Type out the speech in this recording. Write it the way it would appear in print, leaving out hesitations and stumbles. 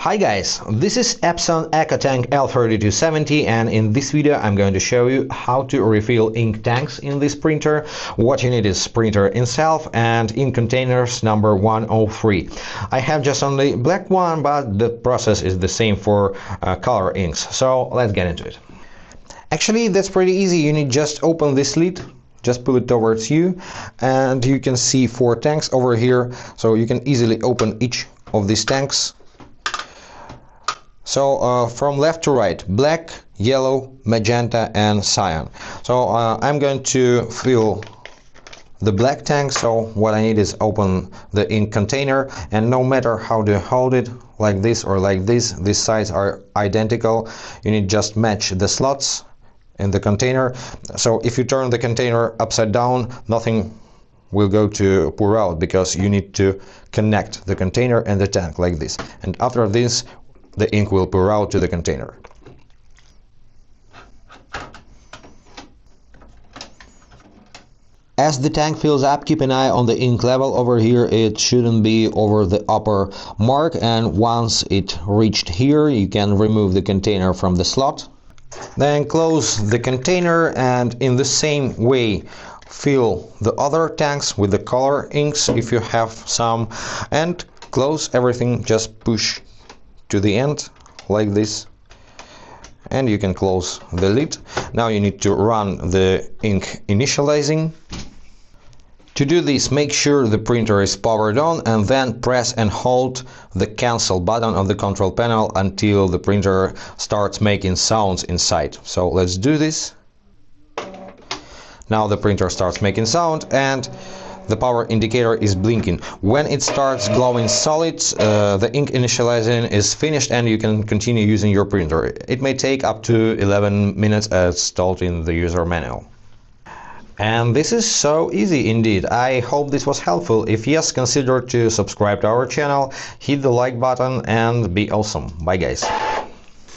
Hi guys, this is Epson EcoTank L3270 and in this video I'm going to show you how to refill ink tanks in this printer. What you need is printer itself and ink containers number 103. I have just only black one, but the process is the same for color inks. So let's get into it. Actually, that's pretty easy. You need just open this lid. Just pull it towards you and you can see 4 tanks over here, so you can easily open each of these tanks. So from left to right, black, yellow, magenta and cyan. So I'm going to fill the black tank, so what I need is open the ink container, and no matter how to hold it, like this or like this, these sides are identical. You need just match the slots in the container. So if you turn the container upside down, nothing will go to pour out, because you need to connect the container and the tank like this. And after this, the ink will pour out to the container. As the tank fills up, keep an eye on the ink level over here. It shouldn't be over the upper mark, and once it reached here, you can remove the container from the slot. Then close the container and in the same way fill the other tanks with the color inks if you have some, and close everything. Just push to the end like this and you can close the lid. Now you need to run the ink initializing. To do this, make sure the printer is powered on and then press and hold the cancel button on the control panel until the printer starts making sounds inside. So let's do this. Now the printer starts making sound and the power indicator is blinking. When it starts glowing solid, the ink initializing is finished and you can continue using your printer. It may take up to 11 minutes as told in the user manual. And this is so easy indeed. I hope this was helpful. If yes, consider to subscribe to our channel, hit the like button and be awesome. Bye guys.